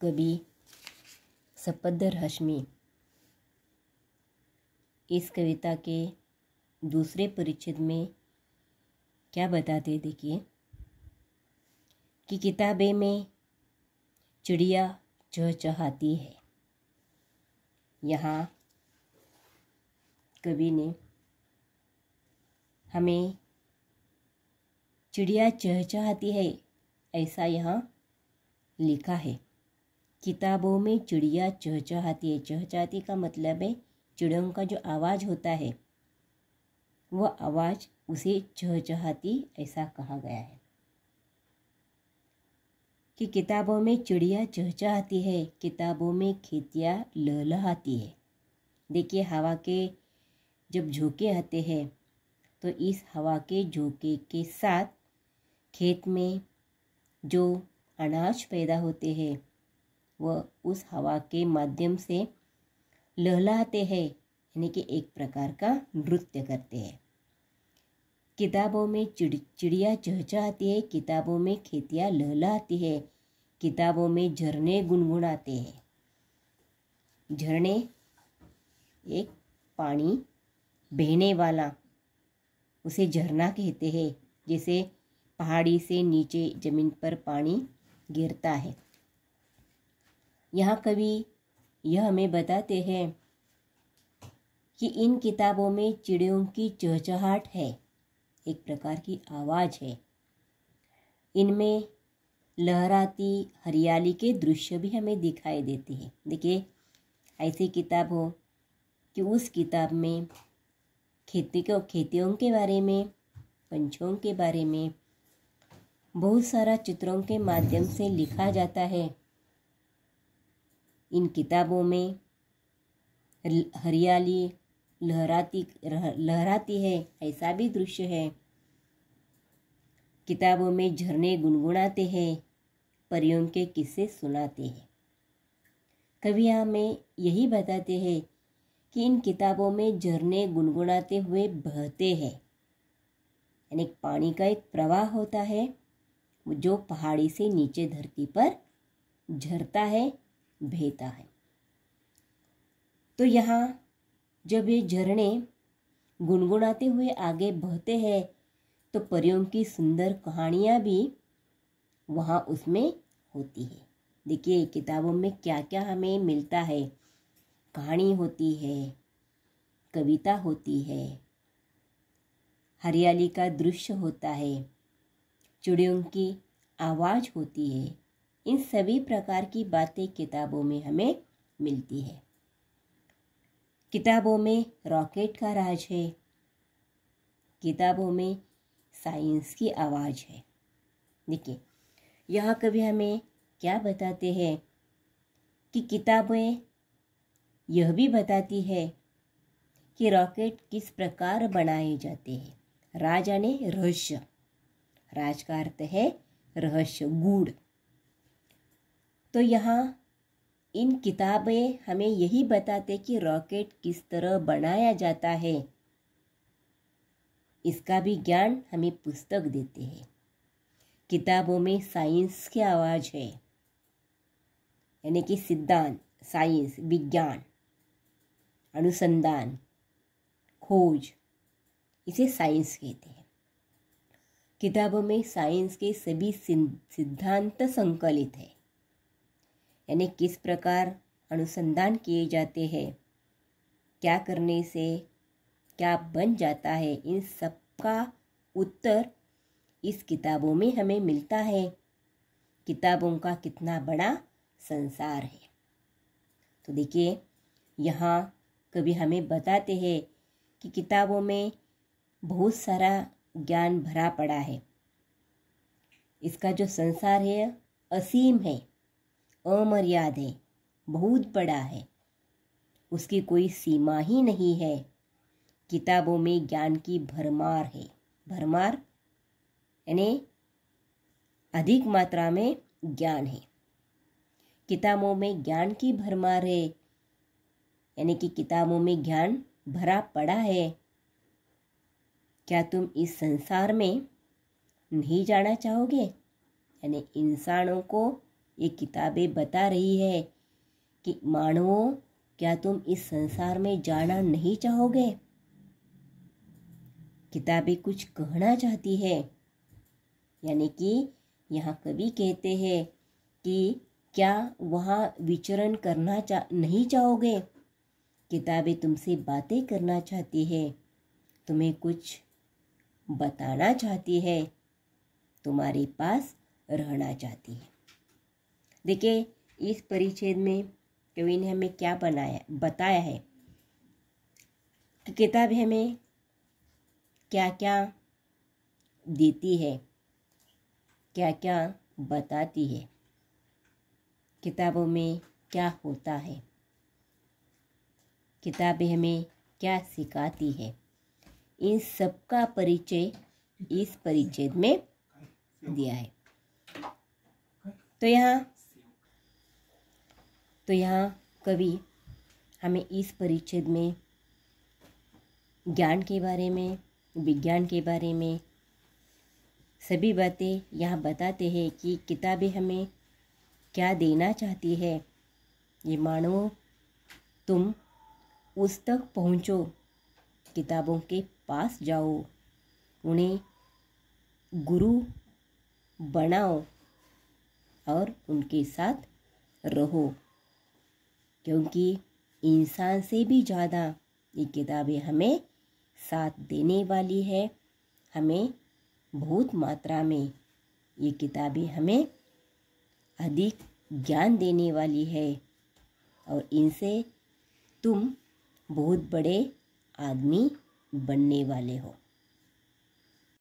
कवि सफदर हाशमी इस कविता के दूसरे परिच्छेद में क्या बताते देखिए कि किताबे में चिड़िया चहचहाती है। यहाँ कवि ने हमें चिड़िया चहचहाती है ऐसा यहाँ लिखा है। किताबों में चिड़िया चहचहाती है। चहचहाती का मतलब है चिड़ियों का जो आवाज़ होता है वह आवाज़ उसे चहचहाती ऐसा कहा गया है कि किताबों में चिड़िया चहचहाती है, किताबों में खेतियाँ लहलहाती है। देखिए हवा के जब झोंके आते हैं तो इस हवा के झोंके के साथ खेत में जो अनाज पैदा होते हैं वह उस हवा के माध्यम से लहलहाते हैं, यानी कि एक प्रकार का नृत्य करते हैं। किताबों में चिड़िया चहचहाती है, किताबों में खेतियाँ लहलहाती है, किताबों में झरने गुनगुनाते हैं। झरने एक पानी बहने वाला, उसे झरना कहते हैं। जैसे पहाड़ी से नीचे जमीन पर पानी गिरता है। यहाँ कवि यह हमें बताते हैं कि इन किताबों में चिड़ियों की चहचहाट है, एक प्रकार की आवाज़ है। इनमें लहराती हरियाली के दृश्य भी हमें दिखाई देते हैं। देखिए ऐसी किताब हो कि उस किताब में खेतियों के बारे में, पंछियों के बारे में बहुत सारा चित्रों के माध्यम से लिखा जाता है। इन किताबों में हरियाली लहराती है ऐसा भी दृश्य है। किताबों में झरने गुनगुनाते हैं, परियों के किस्से सुनाते हैं। कवि हमें यही बताते हैं कि इन किताबों में झरने गुनगुनाते हुए बहते हैं, यानी पानी का एक प्रवाह होता है जो पहाड़ी से नीचे धरती पर झरता है, बहता है। तो यहाँ जब ये झरने गुनगुनाते हुए आगे बहते हैं तो परियों की सुंदर कहानियाँ भी वहाँ उसमें होती है। देखिए किताबों में क्या क्या हमें मिलता है। कहानी होती है, कविता होती है, हरियाली का दृश्य होता है, चिड़ियों की आवाज़ होती है। इन सभी प्रकार की बातें किताबों में हमें मिलती है। किताबों में रॉकेट का राज है, किताबों में साइंस की आवाज़ है। देखिए यहाँ कभी हमें क्या बताते हैं कि किताबें यह भी बताती है कि रॉकेट किस प्रकार बनाए जाते हैं। राज यानी रहस्य, राज का अर्थ है रहस्य, गूढ़। तो यहाँ इन किताबें हमें यही बताते कि रॉकेट किस तरह बनाया जाता है। इसका भी ज्ञान हमें पुस्तक देते हैं। किताबों में साइंस की आवाज़ है, यानी कि सिद्धांत, साइंस, विज्ञान, अनुसंधान, खोज, इसे साइंस कहते हैं। किताबों में साइंस के सभी सिद्धांत संकलित है, यानी किस प्रकार अनुसंधान किए जाते हैं, क्या करने से क्या बन जाता है, इन सब का उत्तर इस किताबों में हमें मिलता है। किताबों का कितना बड़ा संसार है। तो देखिए यहाँ कभी हमें बताते हैं कि किताबों में बहुत सारा ज्ञान भरा पड़ा है। इसका जो संसार है असीम है, अमर्याद है, बहुत बड़ा है, उसकी कोई सीमा ही नहीं है। किताबों में ज्ञान की भरमार है। भरमार यानी अधिक मात्रा में ज्ञान है। किताबों में ज्ञान की भरमार है, यानी कि किताबों में ज्ञान भरा पड़ा है। क्या तुम इस संसार में नहीं जाना चाहोगे? यानी इंसानों को ये किताबें बता रही है कि मानवों, क्या तुम इस संसार में जाना नहीं चाहोगे? किताबें कुछ कहना चाहती है, यानी कि यहाँ कवि कहते हैं कि क्या वहाँ विचरण करना नहीं चाहोगे? किताबें तुमसे बातें करना चाहती है, तुम्हें कुछ बताना चाहती है, तुम्हारे पास रहना चाहती है। देखिए, इस परिच्छेद में कवि ने हमें क्या बताया है कि किताब हमें क्या क्या देती है, क्या क्या बताती है, किताबों में क्या होता है, किताबें हमें क्या सिखाती है। इन सब का परिचय इस परिच्छेद में दिया है। तो यहाँ कवि हमें इस परिच्छेद में ज्ञान के बारे में, विज्ञान के बारे में सभी बातें यहाँ बताते हैं कि किताबें हमें क्या देना चाहती है। ये मानवों, तुम उस तक पहुँचो, किताबों के पास जाओ, उन्हें गुरु बनाओ और उनके साथ रहो, क्योंकि इंसान से भी ज़्यादा ये किताबें हमें साथ देने वाली है। हमें बहुत मात्रा में ये किताबें हमें अधिक ज्ञान देने वाली है और इनसे तुम बहुत बड़े आदमी बनने वाले हो।